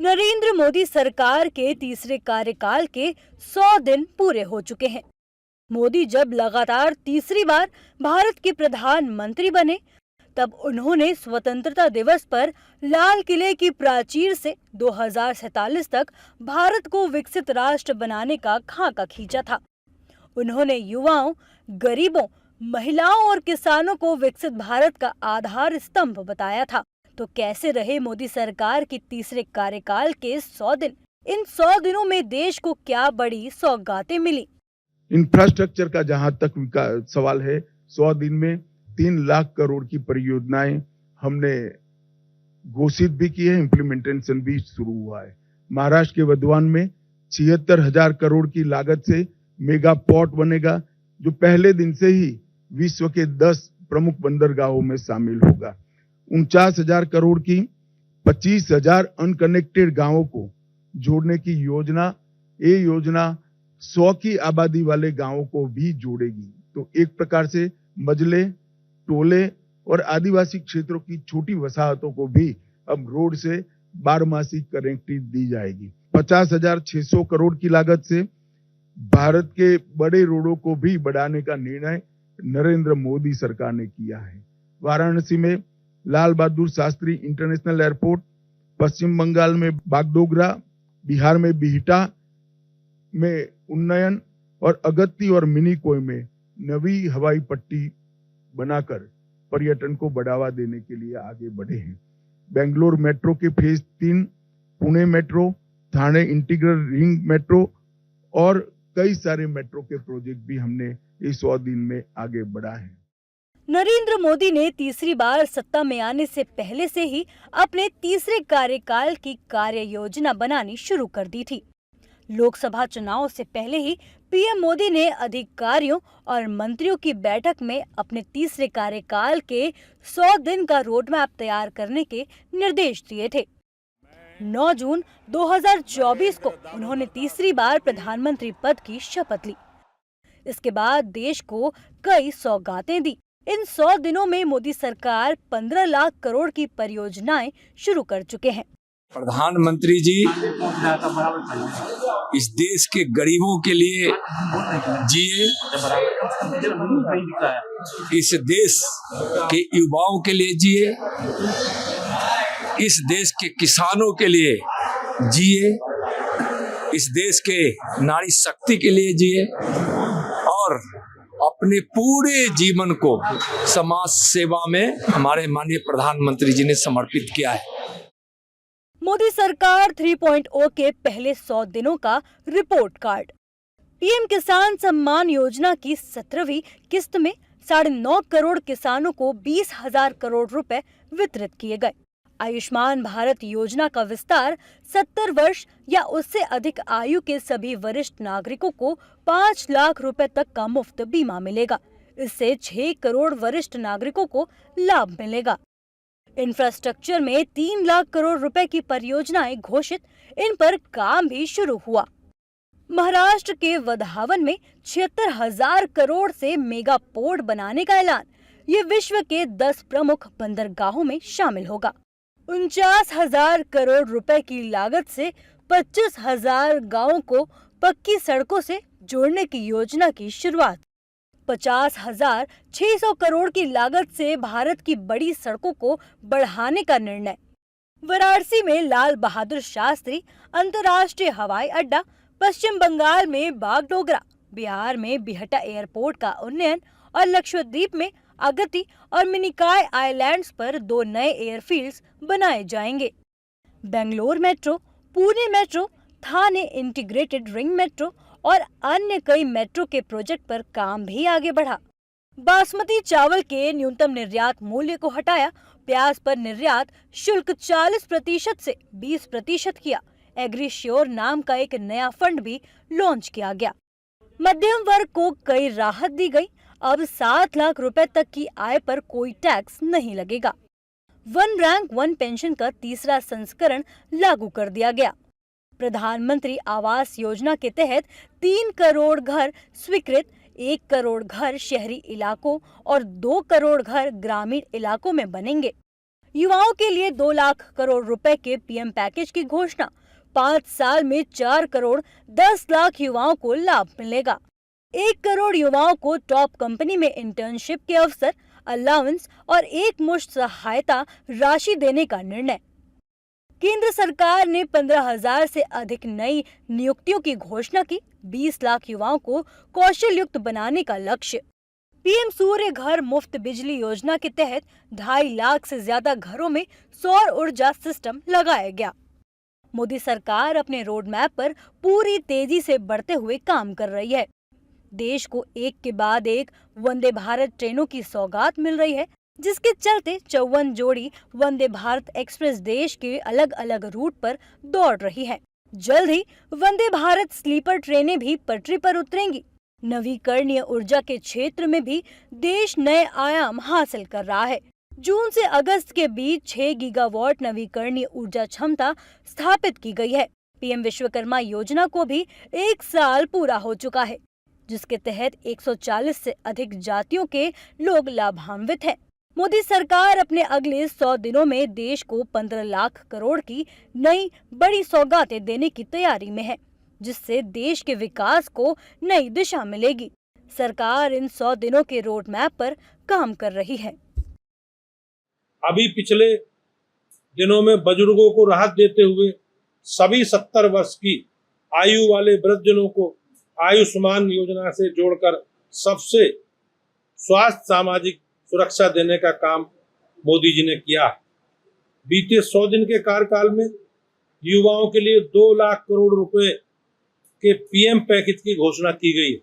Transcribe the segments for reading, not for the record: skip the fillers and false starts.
नरेंद्र मोदी सरकार के तीसरे कार्यकाल के 100 दिन पूरे हो चुके हैं। मोदी जब लगातार तीसरी बार भारत के प्रधानमंत्री बने, तब उन्होंने स्वतंत्रता दिवस पर लाल किले की प्राचीर से 2047 तक भारत को विकसित राष्ट्र बनाने का खाका खींचा था। उन्होंने युवाओं, गरीबों, महिलाओं और किसानों को विकसित भारत का आधार स्तंभ बताया था। तो कैसे रहे मोदी सरकार की तीसरे कार्यकाल के 100 दिन? इन 100 दिनों में देश को क्या बड़ी सौगातें मिली? इंफ्रास्ट्रक्चर का जहां तक सवाल है, 100 दिन में 3 लाख करोड़ की परियोजनाएं हमने घोषित भी की है, इम्प्लीमेंटेशन भी शुरू हुआ है। महाराष्ट्र के वधवान में 76,000 करोड़ की लागत से मेगा पोर्ट बनेगा, जो पहले दिन से ही विश्व के 10 प्रमुख बंदरगाहों में शामिल होगा। 49,000 करोड़ की 25,000 अनकनेक्टेड गांवों को जोड़ने की योजना, ये योजना 100 की आबादी वाले गांवों को भी जोड़ेगी। तो एक प्रकार से मजले, टोले और आदिवासी क्षेत्रों की छोटी वसाहतों को भी अब रोड से बारहमासी कनेक्टिविटी दी जाएगी। 50,600 करोड़ की लागत से भारत के बड़े रोडों को भी बढ़ाने का निर्णय नरेंद्र मोदी सरकार ने किया है। वाराणसी में लाल बहादुर शास्त्री इंटरनेशनल एयरपोर्ट, पश्चिम बंगाल में बागडोगरा, बिहार में बिहटा में उन्नयन और अगत्ती और मिनीकोय में नवी हवाई पट्टी बनाकर पर्यटन को बढ़ावा देने के लिए आगे बढ़े हैं। बेंगलोर मेट्रो के phase 3, Pune metro, Thane integral ring metro और कई सारे मेट्रो के प्रोजेक्ट भी हमने इस 100 दिन में आगे बढ़ा है। नरेंद्र मोदी ने तीसरी बार सत्ता में आने से पहले से ही अपने तीसरे कार्यकाल की कार्य योजना बनानी शुरू कर दी थी। लोकसभा चुनाव से पहले ही पीएम मोदी ने अधिकारियों और मंत्रियों की बैठक में अपने तीसरे कार्यकाल के 100 दिन का रोड मैप तैयार करने के निर्देश दिए थे। 9 जून 2024 को उन्होंने तीसरी बार प्रधानमंत्री पद की शपथ ली। इसके बाद देश को कई सौगातें दी। इन 100 दिनों में मोदी सरकार 15 लाख करोड़ की परियोजनाएं शुरू कर चुके हैं। प्रधानमंत्री जी इस देश के गरीबों के लिए जिए, इस देश के युवाओं के लिए जिए, इस देश के किसानों के लिए जिए, इस देश के नारी शक्ति के लिए जिए और अपने पूरे जीवन को समाज सेवा में हमारे माननीय प्रधानमंत्री जी ने समर्पित किया है। मोदी सरकार 3.0 के पहले 100 दिनों का रिपोर्ट कार्ड। पीएम किसान सम्मान योजना की 17वीं किस्त में 9.5 करोड़ किसानों को 20,000 करोड़ रुपए वितरित किए गए। आयुष्मान भारत योजना का विस्तार 70 वर्ष या उससे अधिक आयु के सभी वरिष्ठ नागरिकों को 5 लाख रुपए तक का मुफ्त बीमा मिलेगा। इससे 6 करोड़ वरिष्ठ नागरिकों को लाभ मिलेगा। इंफ्रास्ट्रक्चर में 3 लाख करोड़ रुपए की परियोजनाएं घोषित, इन पर काम भी शुरू हुआ। महाराष्ट्र के वधावन में 76,000 करोड़ से मेगा पोर्ट बनाने का ऐलान। ये विश्व के 10 प्रमुख बंदरगाहों में शामिल होगा। 49,000 करोड़ रुपए की लागत से 25,000 गांवों को पक्की सड़कों से जोड़ने की योजना की शुरुआत। 50,600 करोड़ की लागत से भारत की बड़ी सड़कों को बढ़ाने का निर्णय। वाराणसी में लाल बहादुर शास्त्री अंतर्राष्ट्रीय हवाई अड्डा, पश्चिम बंगाल में बागडोगरा, बिहार में बिहटा एयरपोर्ट का उन्नयन और लक्षद्वीप में अगत्ती और मिनिकॉय आइलैंड्स पर 2 नए एयरफील्ड्स बनाए जाएंगे। Bangalore metro, Pune metro, Thane integrated ring metro और अन्य कई मेट्रो के प्रोजेक्ट पर काम भी आगे बढ़ा। बासमती चावल के न्यूनतम निर्यात मूल्य को हटाया। प्याज पर निर्यात शुल्क 40% से 20% किया। एग्रीश्योर नाम का एक नया फंड भी लॉन्च किया गया। मध्यम वर्ग को कई राहत दी गई। अब 7 लाख रुपए तक की आय पर कोई टैक्स नहीं लगेगा। 1 रैंक 1 पेंशन का तीसरा संस्करण लागू कर दिया गया। प्रधानमंत्री आवास योजना के तहत 3 करोड़ घर स्वीकृत, 1 करोड़ घर शहरी इलाकों और 2 करोड़ घर ग्रामीण इलाकों में बनेंगे। युवाओं के लिए 2 लाख करोड़ रुपए के पीएम पैकेज की घोषणा। 5 साल में 4 करोड़ 10 लाख युवाओं को लाभ मिलेगा। 1 करोड़ युवाओं को टॉप कंपनी में इंटर्नशिप के अवसर, अलाउंस और एक मुश्त सहायता राशि देने का निर्णय। केंद्र सरकार ने 15,000 से अधिक नई नियुक्तियों की घोषणा की। 20 लाख युवाओं को कौशल युक्त बनाने का लक्ष्य। पीएम सूर्य घर मुफ्त बिजली योजना के तहत 2.5 लाख से ज्यादा घरों में सौर ऊर्जा सिस्टम लगाया गया। मोदी सरकार अपने रोड मैप पर पूरी तेजी से बढ़ते हुए काम कर रही है। देश को एक के बाद एक वंदे भारत ट्रेनों की सौगात मिल रही है, जिसके चलते 54 जोड़ी वंदे भारत एक्सप्रेस देश के अलग अलग रूट पर दौड़ रही है। जल्द ही वंदे भारत स्लीपर ट्रेनें भी पटरी पर उतरेंगी। नवीकरणीय ऊर्जा के क्षेत्र में भी देश नए आयाम हासिल कर रहा है। जून से अगस्त के बीच 6 गीगावाट नवीकरणीय ऊर्जा क्षमता स्थापित की गई है। पीएम विश्वकर्मा योजना को भी 1 साल पूरा हो चुका है, जिसके तहत 140 से अधिक जातियों के लोग लाभान्वित हैं। मोदी सरकार अपने अगले 100 दिनों में देश को 15 लाख करोड़ की नई बड़ी सौगातें देने की तैयारी में है, जिससे देश के विकास को नई दिशा मिलेगी। सरकार इन 100 दिनों के रोड मैप पर काम कर रही है। अभी पिछले दिनों में बुजुर्गों को राहत देते हुए सभी 70 वर्ष की आयु वाले वृद्धजनों को आयुष्मान योजना से जोड़कर सबसे स्वास्थ्य सामाजिक सुरक्षा देने का काम मोदी जी ने किया। बीते 100 दिन के कार्यकाल में युवाओं के लिए 2 लाख करोड़ रुपए के पीएम पैकेज की घोषणा की गई।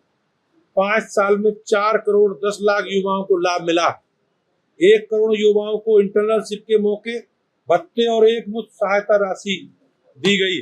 5 साल में 4 करोड़ 10 लाख युवाओं को लाभ मिला। 1 करोड़ युवाओं को इंटर्नशिप के मौके, भत्ते और एक मुश्त सहायता राशि दी गई।